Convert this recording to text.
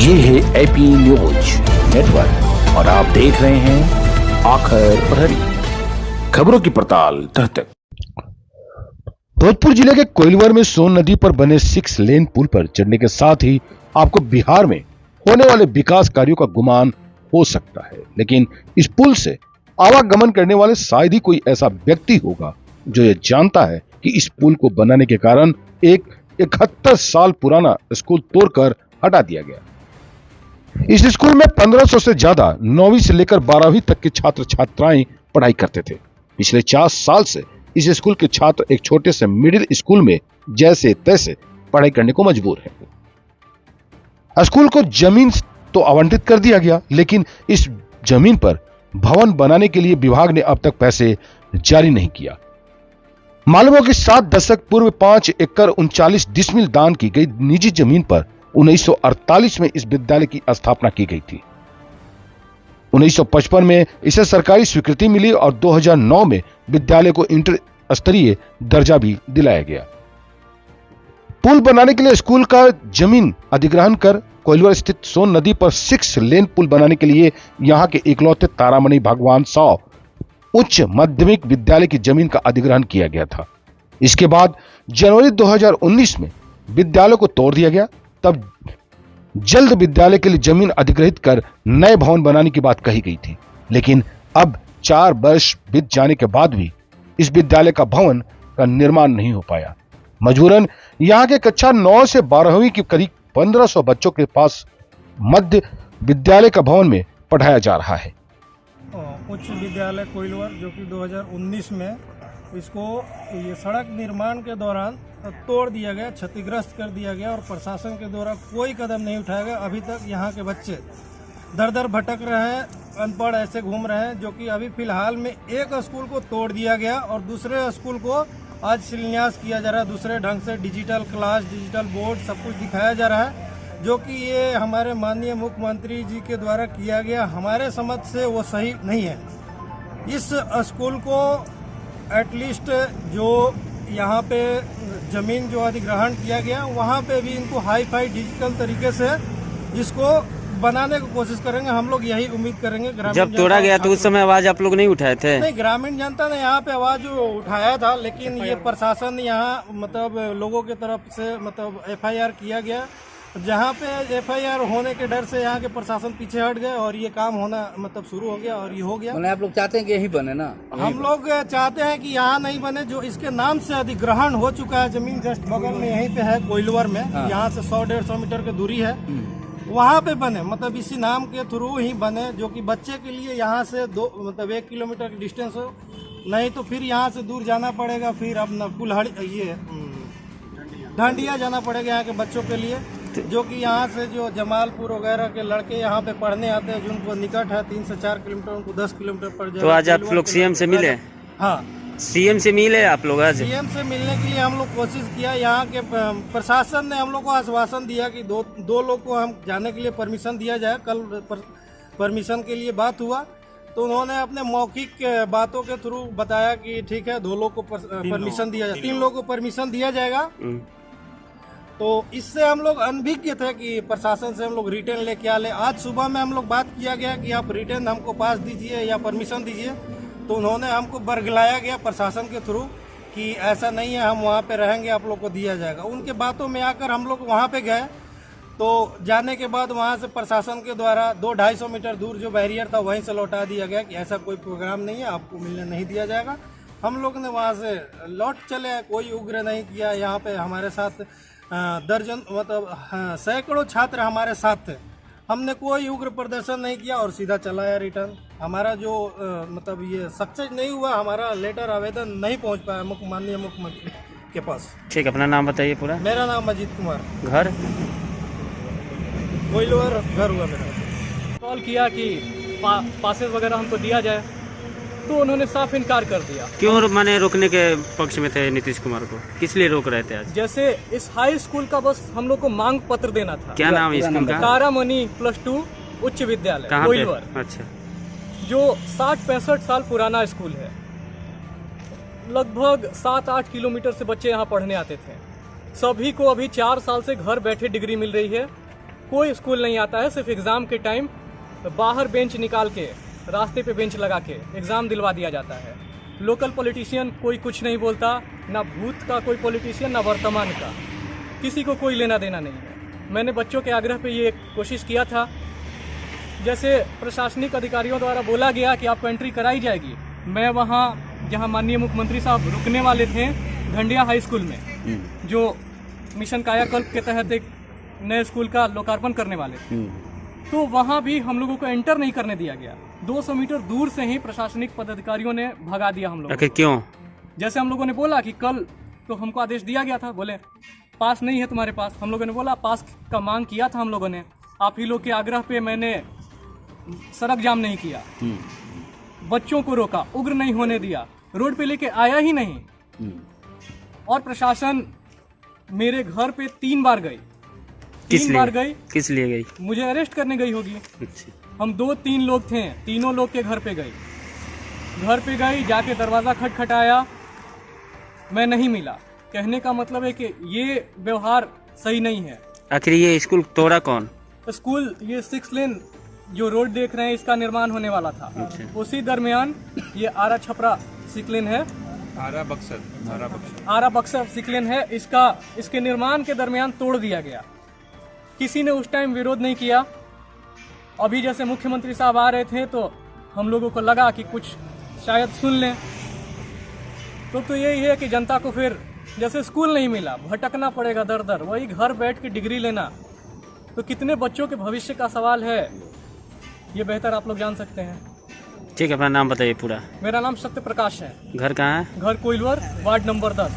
ये है AP news network और आप देख रहे हैं आखिर प्रहरी, खबरों की पड़ताल तह तक। भोजपुर जिले के कोइलवर में सोन नदी पर बने 6 लेन पुल पर चढ़ने के साथ ही आपको बिहार में होने वाले विकास कार्यों का गुमान हो सकता है, लेकिन इस पुल से आवागमन करने वाले शायद ही कोई ऐसा व्यक्ति होगा जो ये जानता है कि इस पुल को बनाने के कारण एक 71 साल पुराना स्कूल तोड़कर हटा दिया गया। इस स्कूल में 1500 से ज्यादा 9वीं से लेकर 12वीं तक के छात्र छात्राएं पढ़ाई करते थे। पिछले 4 साल से इस स्कूल के छात्र एक छोटे से मिडिल स्कूल में जैसे तैसे पढ़ाई करने को मजबूर हैं। स्कूल को जमीन तो आवंटित कर दिया गया, लेकिन इस जमीन पर भवन बनाने के लिए विभाग ने अब तक पैसे जारी नहीं किया। मालूम हो कि 7 दशक पूर्व 5 एकड़ 39 डिसमिल दान की गई निजी जमीन पर 1948 में इस विद्यालय की स्थापना की गई थी। 1955 में इसे सरकारी स्वीकृति मिली और 2009 में विद्यालय को इंटर स्तरीय दर्जा भी दिलाया गया। पुल बनाने के लिए स्कूल का जमीन अधिग्रहण कर कोइलवर स्थित सोन नदी पर 6 लेन पुल बनाने के लिए यहां के इकलौते तारामणि भगवान साव उच्च माध्यमिक विद्यालय की जमीन का अधिग्रहण किया गया था। इसके बाद जनवरी 2019 में विद्यालय को तोड़ दिया गया। तब जल्द विद्यालय के लिए जमीन अधिग्रहित कर नए भवन बनाने की बात कही गई थी, लेकिन अब 4 वर्ष बीत जाने के बाद भी इस विद्यालय का भवन का निर्माण नहीं हो पाया। मजबूरन यहां के कक्षा 9 से 12वीं के करीब 1500 बच्चों के पास मध्य विद्यालय का भवन में पढ़ाया जा रहा है। उच्च विद्यालय कोइलवर जो कि 2019 में इसको ये सड़क निर्माण के दौरान तोड़ दिया गया, क्षतिग्रस्त कर दिया गया और प्रशासन के द्वारा कोई कदम नहीं उठाया गया। अभी तक यहाँ के बच्चे दर दर भटक रहे हैं, अनपढ़ ऐसे घूम रहे हैं, जो कि अभी फिलहाल में एक स्कूल को तोड़ दिया गया और दूसरे स्कूल को आज शिलान्यास किया जा रहा है। दूसरे ढंग से डिजिटल क्लास, डिजिटल बोर्ड सब कुछ दिखाया जा रहा है, जो कि ये हमारे माननीय मुख्यमंत्री जी के द्वारा किया गया। हमारे समझ से वो सही नहीं है। इस स्कूल को एटलीस्ट जो यहाँ पे जमीन जो अधिग्रहण किया गया वहाँ पे भी इनको हाई फाई डिजिटल तरीके से इसको बनाने की कोशिश करेंगे। हम लोग यही उम्मीद करेंगे। जब तोड़ा गया तो उस समय आवाज आप लोग नहीं उठाए थे? नहीं, ग्रामीण जनता ने यहाँ पे आवाज उठाया था, लेकिन ये प्रशासन यहाँ मतलब लोगों की तरफ से मतलब FIR किया गया। जहाँ पे FIR होने के डर से यहाँ के प्रशासन पीछे हट गए और ये काम होना मतलब शुरू हो गया और ये हो गया। आप लोग चाहते हैं कि यही बने ना? हम लोग चाहते हैं कि यहाँ नहीं बने, जो इसके नाम से अधिग्रहण हो चुका है जमीन जस्ट बगल में यहीं पे है कोइलवर में। यहाँ से 100-150 मीटर की दूरी है, वहाँ पे बने, मतलब इसी नाम के थ्रू ही बने, जो कि बच्चे के लिए यहाँ से 1 किलोमीटर की डिस्टेंस हो, नहीं तो फिर यहाँ से दूर जाना पड़ेगा। फिर अब न कुल्हाड़ी ये ढंडिया जाना पड़ेगा यहाँ के बच्चों के लिए, जो कि यहाँ से जो जमालपुर वगैरह के लड़के यहाँ पे पढ़ने आते हैं, जिनको निकट है 3 से 4 किलोमीटर, उनको 10 किलोमीटर पड़ जाए। तो आज आप लोग CM से मिले? हाँ, CM से मिले आप लोग? आज CM से मिलने के लिए हम लोग कोशिश किया। यहाँ के प्रशासन ने हम लोग को आश्वासन दिया कि दो लोग को हम जाने के लिए परमिशन दिया जाए। कल परमिशन के लिए बात हुआ तो उन्होंने अपने मौखिक बातों के थ्रू बताया कि ठीक है, 2 लोग को परमिशन दिया जाए, 3 लोग को परमिशन दिया जाएगा। तो इससे हम लोग अनभिज्ञ थे कि प्रशासन से हम लोग रिटर्न लेके आ ले। आज सुबह में हम लोग बात किया गया कि आप रिटर्न हमको पास दीजिए या परमिशन दीजिए, तो उन्होंने हमको बरगलाया गया प्रशासन के थ्रू कि ऐसा नहीं है, हम वहाँ पे रहेंगे, आप लोग को दिया जाएगा। उनके बातों में आकर हम लोग वहाँ पे गए, तो जाने के बाद वहाँ से प्रशासन के द्वारा 200-250 मीटर दूर जो बैरियर था वहीं से लौटा दिया गया कि ऐसा कोई प्रोग्राम नहीं है, आपको मिलने नहीं दिया जाएगा। हम लोग ने वहाँ से लौट चले, कोई उग्र नहीं किया। यहाँ पे हमारे साथ दर्जन मतलब सैकड़ों छात्र हमारे साथ थे, हमने कोई उग्र प्रदर्शन नहीं किया और सीधा चलाया रिटर्न। हमारा जो मतलब ये सक्सेस नहीं हुआ, हमारा लेटर आवेदन नहीं पहुंच पाया माननीय मुख्यमंत्री के पास। ठीक, अपना नाम बताइए पूरा। मेरा नाम अजीत कुमार, घर कोइलवर घर हुआ मेरा। कॉल किया कि पासेस वगैरह हमको दिया जाए, तो उन्होंने साफ इनकार कर दिया। क्यों माने रोकने के पक्ष में थे नीतीश कुमार को? किस लिए रोक रहे थे आज? जैसे इस हाई स्कूल का बस हम लोग को मांग पत्र देना था। क्या नाम है स्कूल का? तारामणि +2 उच्च विद्यालय कोइलवर। अच्छा, जो 60-65 साल पुराना स्कूल है। लगभग 7-8 किलोमीटर से बच्चे यहाँ पढ़ने आते थे। सभी को अभी 4 साल से घर बैठे डिग्री मिल रही है कोई स्कूल नहीं आता है, सिर्फ एग्ज़ाम के टाइम बाहर बेंच निकाल के, रास्ते पे बेंच लगा के एग्ज़ाम दिलवा दिया जाता है। लोकल पॉलिटिशियन कोई कुछ नहीं बोलता, ना भूत का कोई पॉलिटिशियन, ना वर्तमान का, किसी को कोई लेना देना नहीं है। मैंने बच्चों के आग्रह पे ये कोशिश किया था, जैसे प्रशासनिक अधिकारियों द्वारा बोला गया कि आपको एंट्री कराई जाएगी। मैं वहाँ जहाँ माननीय मुख्यमंत्री साहब रुकने वाले थे, ढंडिया हाई स्कूल में, जो मिशन कायाकल्प के तहत एक नए स्कूल का लोकार्पण करने वाले थे, तो वहाँ भी हम लोगों को एंटर नहीं करने दिया गया। 200 मीटर दूर से ही प्रशासनिक पदाधिकारियों ने भगा दिया हम लोग। आखिर क्यों? जैसे हम लोगों ने बोला कि कल तो हमको आदेश दिया गया था, बोले पास नहीं है तुम्हारे पास। हम लोगों ने बोला पास का मांग किया था हम लोगों ने, आप ही लोग के आग्रह पे मैंने सड़क जाम नहीं किया, बच्चों को रोका, उग्र नहीं होने दिया, रोड पे लेके आया ही नहीं। और प्रशासन मेरे घर पे 3 बार गई। किस लिए गई? मुझे अरेस्ट करने गई होगी। अच्छा। हम 2-3 लोग थे, तीनों लोग के घर पे गई। जाके दरवाज़ा खटखटाया, मैं नहीं मिला। कहने का मतलब है कि ये व्यवहार सही नहीं है। आखिर ये स्कूल तोड़ा कौन? स्कूल ये 6 लेन जो रोड देख रहे हैं, इसका निर्माण होने वाला था। अच्छा। उसी दरमियान ये आरा छपरा 6 लेन है, आरा बक्सर 6 लेन है, इसके निर्माण के दरमियान तोड़ दिया गया। किसी ने उस टाइम विरोध नहीं किया। अभी जैसे मुख्यमंत्री साहब आ रहे थे तो हम लोगों को लगा कि कुछ शायद सुन लें, तो यही है कि जनता को फिर जैसे स्कूल नहीं मिला, भटकना पड़ेगा दर दर, वही घर बैठ के डिग्री लेना, तो कितने बच्चों के भविष्य का सवाल है, ये बेहतर आप लोग जान सकते हैं। ठीक है, अपना नाम बताइए पूरा। मेरा नाम सत्य प्रकाश है। घर कहाँ है? घर कोइलवर, वार्ड नंबर 10।